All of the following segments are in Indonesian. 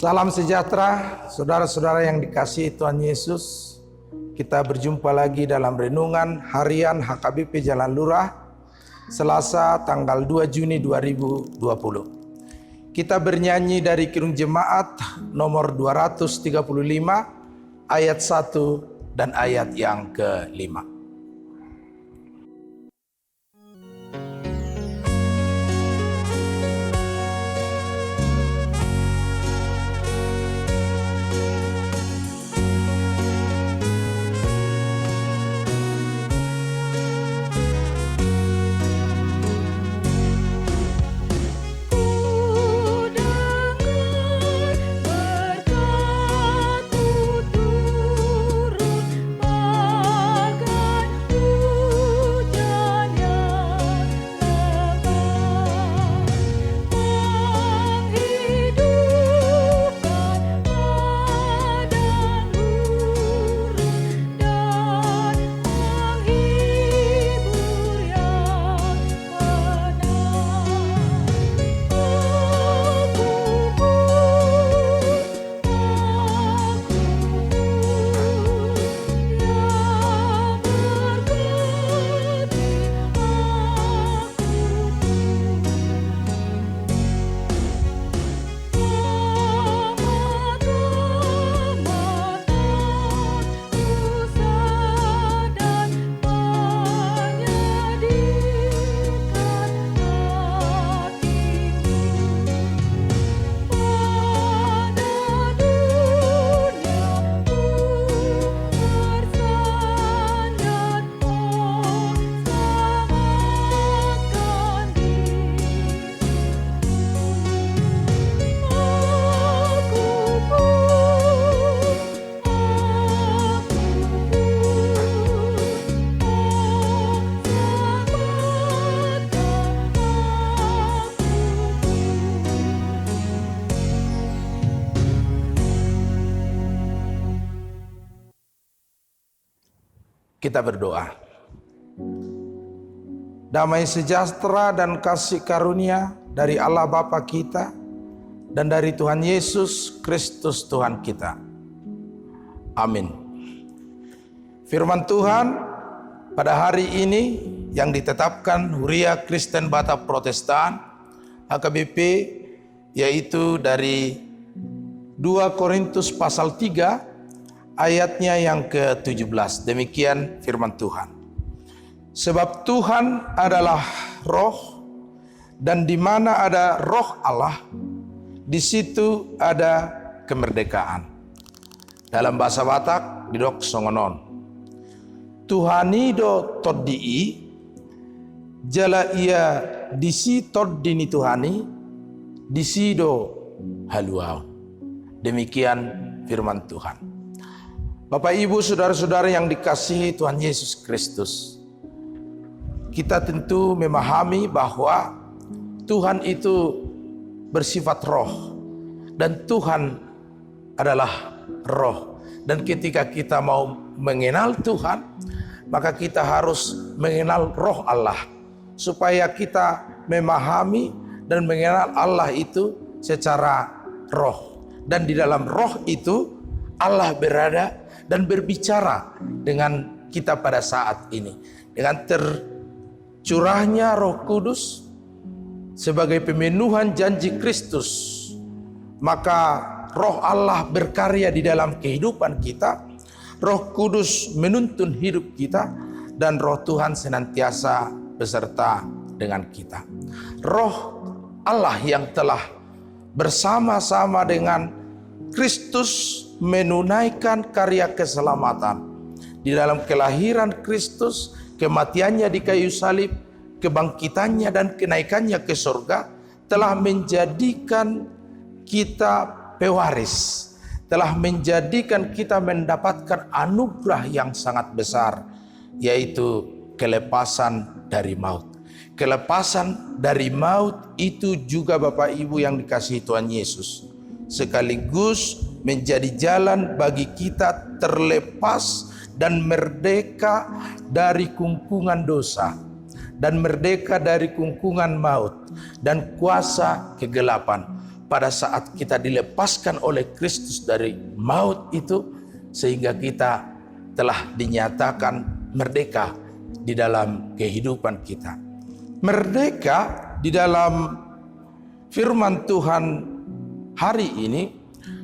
Salam sejahtera, saudara-saudara yang dikasihi Tuhan Yesus. Kita berjumpa lagi dalam renungan harian HKBP Jalan Lurah, Selasa tanggal 2 Juni 2020. Kita bernyanyi dari Kirung Jemaat nomor 235, ayat 1 dan ayat yang ke-5. Kita berdoa. Damai sejahtera dan kasih karunia dari Allah Bapa kita dan dari Tuhan Yesus Kristus Tuhan kita. Amin. Firman Tuhan pada hari ini yang ditetapkan Huria Kristen Batak Protestan HKBP, yaitu dari 2 Korintus pasal 3 ayatnya yang ke-17. Demikian firman Tuhan. Sebab Tuhan adalah roh, dan di mana ada roh Allah, di situ ada kemerdekaan. Dalam bahasa Batak didok songonon. Tuhani do toddii, jala ia disi toddini Tuhani, disi do haluau. Demikian firman Tuhan. Bapak, Ibu, saudara-saudara yang dikasihi Tuhan Yesus Kristus, kita tentu memahami bahwa Tuhan itu bersifat roh, dan Tuhan adalah roh. Dan ketika kita mau mengenal Tuhan, maka kita harus mengenal roh Allah, supaya kita memahami dan mengenal Allah itu secara roh. Dan di dalam roh itu Allah berada dan berbicara dengan kita pada saat ini. Dengan tercurahnya Roh Kudus sebagai pemenuhan janji Kristus, maka Roh Allah berkarya di dalam kehidupan kita. Roh Kudus menuntun hidup kita, dan Roh Tuhan senantiasa beserta dengan kita. Roh Allah yang telah bersama-sama dengan Kristus menunaikan karya keselamatan di dalam kelahiran Kristus, kematiannya di kayu salib, kebangkitannya dan kenaikannya ke surga, telah menjadikan kita pewaris, telah menjadikan kita mendapatkan anugerah yang sangat besar, yaitu kelepasan dari maut. Kelepasan dari maut itu juga Bapak Ibu yang dikasihi Tuhan Yesus, sekaligus menjadi jalan bagi kita terlepas dan merdeka dari kungkungan dosa, dan merdeka dari kungkungan maut dan kuasa kegelapan. pada saat kita dilepaskan oleh Kristus dari maut itu, sehingga kita telah dinyatakan merdeka di dalam kehidupan kita. Merdeka di dalam firman Tuhan hari ini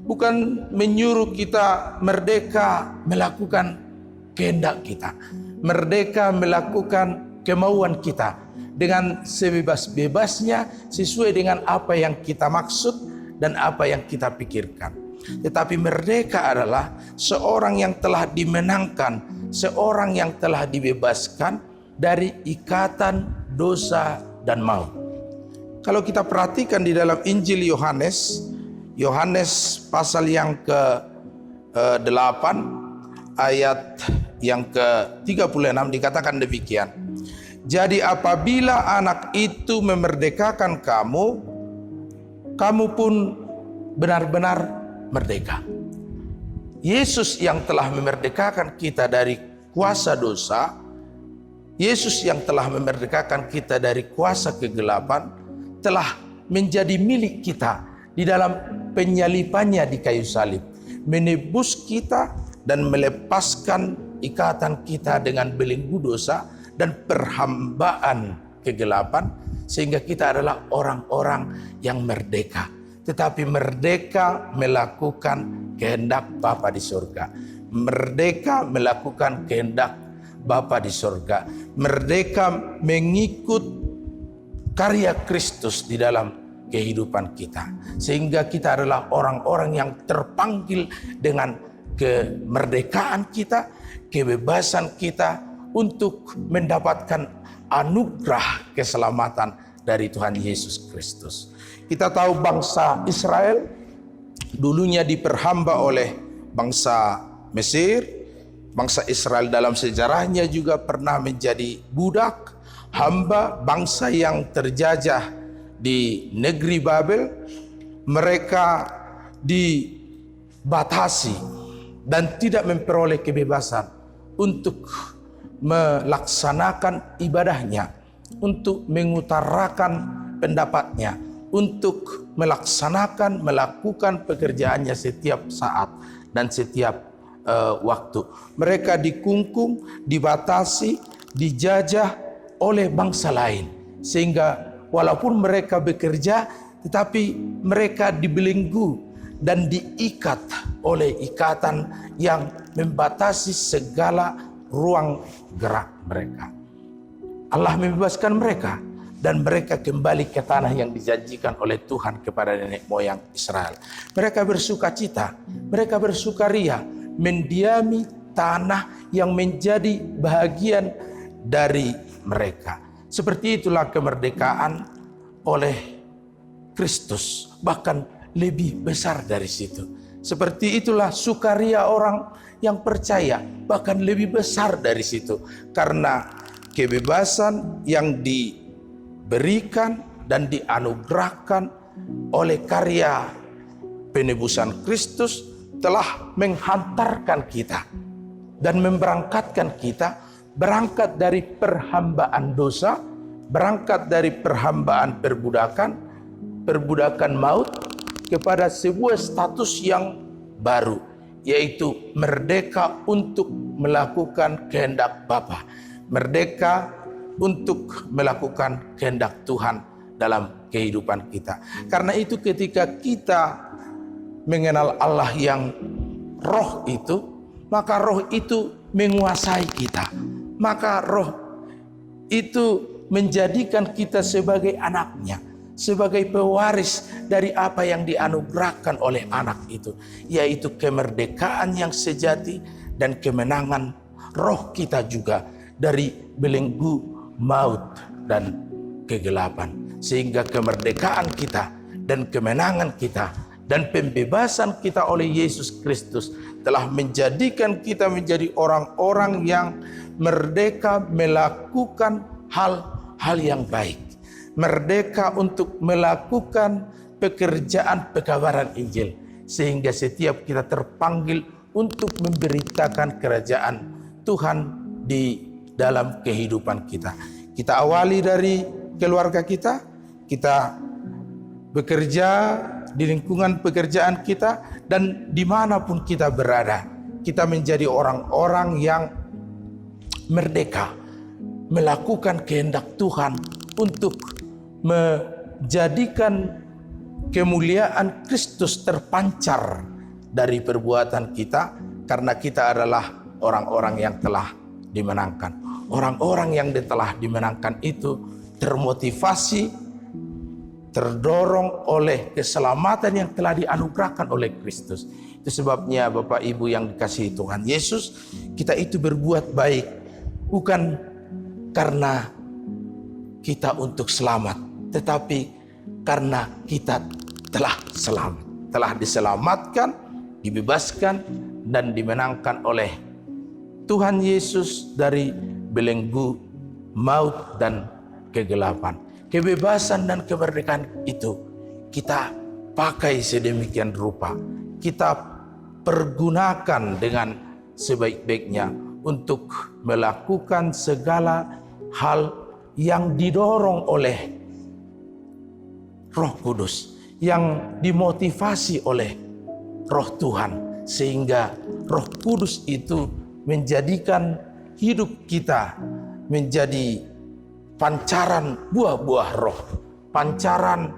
bukan menyuruh kita merdeka melakukan kehendak kita, merdeka melakukan kemauan kita dengan sebebas-bebasnya sesuai dengan apa yang kita maksud dan apa yang kita pikirkan. Tetapi merdeka adalah seorang yang telah dimenangkan, seorang yang telah dibebaskan dari ikatan dosa dan maut. Kalau kita perhatikan di dalam Injil Yohanes pasal yang ke-8 ayat yang ke-36 dikatakan demikian. Jadi apabila anak itu memerdekakan kamu, kamu pun benar-benar merdeka. Yesus yang telah memerdekakan kita dari kuasa dosa, Yesus yang telah memerdekakan kita dari kuasa kegelapan, telah menjadi milik kita di dalam penyalipannya di kayu salib, menebus kita dan melepaskan ikatan kita dengan belenggu dosa dan perhambaan kegelapan, sehingga kita adalah orang-orang yang merdeka. Tetapi merdeka melakukan kehendak Bapa di surga, merdeka melakukan kehendak Bapa di surga, merdeka mengikut karya Kristus di dalam kehidupan kita, sehingga kita adalah orang-orang yang terpanggil dengan kemerdekaan kita, kebebasan kita untuk mendapatkan anugerah keselamatan dari Tuhan Yesus Kristus. Kita tahu bangsa Israel dulunya diperhamba oleh bangsa Mesir. Bangsa Israel dalam sejarahnya juga pernah menjadi budak, hamba, bangsa yang terjajah di negeri Babel. Mereka dibatasi dan tidak memperoleh kebebasan untuk melaksanakan ibadahnya, untuk mengutarakan pendapatnya, untuk melakukan pekerjaannya setiap saat dan setiap waktu. Mereka dikungkung, dibatasi, dijajah oleh bangsa lain, sehingga walaupun mereka bekerja, tetapi mereka dibelenggu dan diikat oleh ikatan yang membatasi segala ruang gerak mereka. Allah membebaskan mereka dan mereka kembali ke tanah yang dijanjikan oleh Tuhan kepada nenek moyang Israel. Mereka bersukacita, mereka bersukaria mendiami tanah yang menjadi bahagian dari mereka. Seperti itulah kemerdekaan oleh Kristus, bahkan lebih besar dari situ. Seperti itulah sukaria orang yang percaya, bahkan lebih besar dari situ. Karena kebebasan yang diberikan dan dianugerahkan oleh karya penebusan Kristus telah menghantarkan kita dan memberangkatkan kita berangkat dari perhambaan dosa, berangkat dari perhambaan perbudakan maut kepada sebuah status yang baru, yaitu merdeka untuk melakukan kehendak Bapa, merdeka untuk melakukan kehendak Tuhan dalam kehidupan kita. Karena itu ketika kita mengenal Allah yang roh itu, maka roh itu menguasai kita, maka roh itu menjadikan kita sebagai anaknya, sebagai pewaris dari apa yang dianugerahkan oleh anak itu, yaitu kemerdekaan yang sejati dan kemenangan roh kita juga dari belenggu maut dan kegelapan. Sehingga kemerdekaan kita dan kemenangan kita dan pembebasan kita oleh Yesus Kristus telah menjadikan kita menjadi orang-orang yang merdeka melakukan hal-hal yang baik, merdeka untuk melakukan pekerjaan pekabaran Injil, sehingga setiap kita terpanggil untuk memberitakan kerajaan Tuhan di dalam kehidupan kita. Kita awali dari keluarga kita, kita bekerja di lingkungan pekerjaan kita, dan dimanapun kita berada. Kita menjadi orang-orang yang merdeka, melakukan kehendak Tuhan untuk menjadikan kemuliaan Kristus terpancar dari perbuatan kita, karena kita adalah orang-orang yang telah dimenangkan. Orang-orang yang telah dimenangkan itu termotivasi, terdorong oleh keselamatan yang telah dianugerahkan oleh Kristus. Itu sebabnya Bapak Ibu yang dikasihi Tuhan Yesus, kita itu berbuat baik bukan karena kita untuk selamat, tetapi karena kita telah selamat, telah diselamatkan, dibebaskan, dan dimenangkan oleh Tuhan Yesus dari belenggu maut dan kegelapan. Kebebasan dan kemerdekaan itu kita pakai sedemikian rupa, kita pergunakan dengan sebaik-baiknya untuk melakukan segala hal yang didorong oleh Roh Kudus, yang dimotivasi oleh Roh Tuhan, sehingga Roh Kudus itu menjadikan hidup kita menjadi pancaran buah-buah roh, pancaran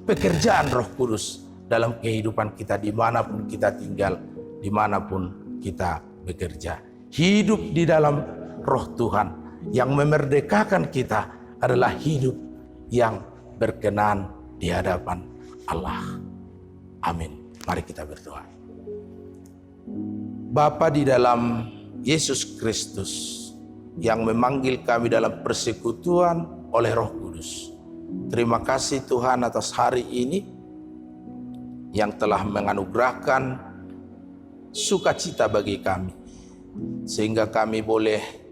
pekerjaan Roh Kudus dalam kehidupan kita dimanapun kita tinggal, dimanapun kita bekerja. Hidup di dalam Roh Tuhan yang memerdekakan kita adalah hidup yang berkenan di hadapan Allah. Amin. Mari kita berdoa. Bapa di dalam Yesus Kristus yang memanggil kami dalam persekutuan oleh Roh Kudus, terima kasih Tuhan atas hari ini yang telah menganugerahkan sukacita bagi kami, sehingga kami boleh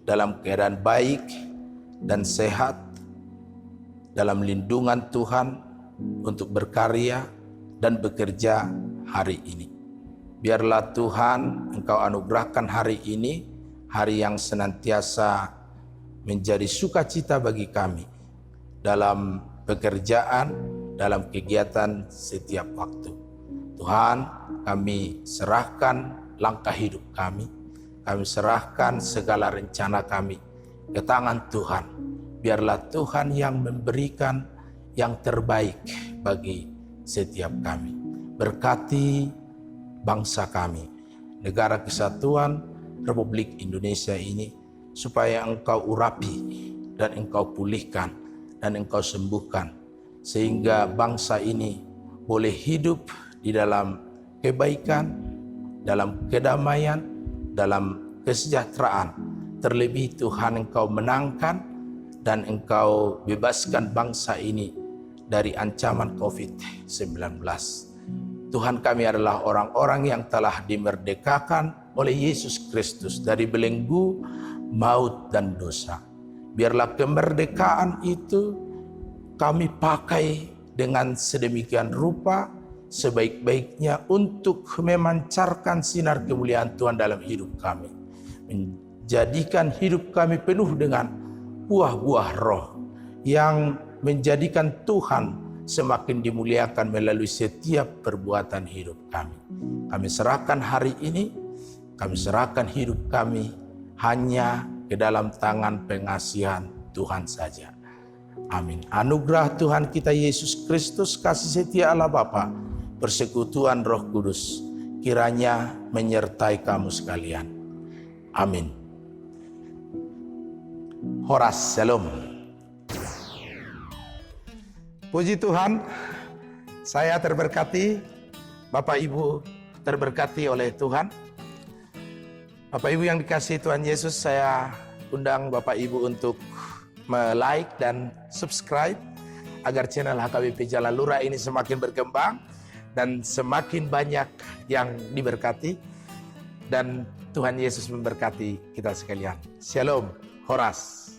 dalam keadaan baik dan sehat dalam lindungan Tuhan untuk berkarya dan bekerja hari ini. Biarlah Tuhan Engkau anugerahkan hari ini, hari yang senantiasa menjadi sukacita bagi kami dalam pekerjaan, dalam kegiatan setiap waktu. Tuhan, kami serahkan langkah hidup kami serahkan segala rencana kami ke tangan Tuhan. Biarlah Tuhan yang memberikan yang terbaik bagi setiap kami. Berkati bangsa kami, negara kesatuan Republik Indonesia ini, supaya Engkau urapi dan Engkau pulihkan dan Engkau sembuhkan, sehingga bangsa ini boleh hidup di dalam kebaikan, dalam kedamaian, dalam kesejahteraan. Terlebih Tuhan, Engkau menangkan dan Engkau bebaskan bangsa ini dari ancaman COVID-19. Tuhan, kami adalah orang-orang yang telah dimerdekakan oleh Yesus Kristus dari belenggu maut dan dosa. Biarlah kemerdekaan itu kami pakai dengan sedemikian rupa, sebaik-baiknya untuk memancarkan sinar kemuliaan Tuhan dalam hidup kami. Menjadikan hidup kami penuh dengan buah-buah roh yang menjadikan Tuhan semakin dimuliakan melalui setiap perbuatan hidup kami. Kami serahkan hari ini, kami serahkan hidup kami hanya ke dalam tangan pengasihan Tuhan saja. Amin. Anugerah Tuhan kita Yesus Kristus, kasih setia Allah Bapa, persekutuan Roh Kudus, kiranya menyertai kamu sekalian. Amin. Horas, shalom. Puji Tuhan, saya terberkati, Bapak Ibu terberkati oleh Tuhan. Bapak Ibu yang dikasihi Tuhan Yesus, saya undang Bapak Ibu untuk like dan subscribe agar channel HKBP Jalan Lurah ini semakin berkembang dan semakin banyak yang diberkati, dan Tuhan Yesus memberkati kita sekalian. Shalom, Horas.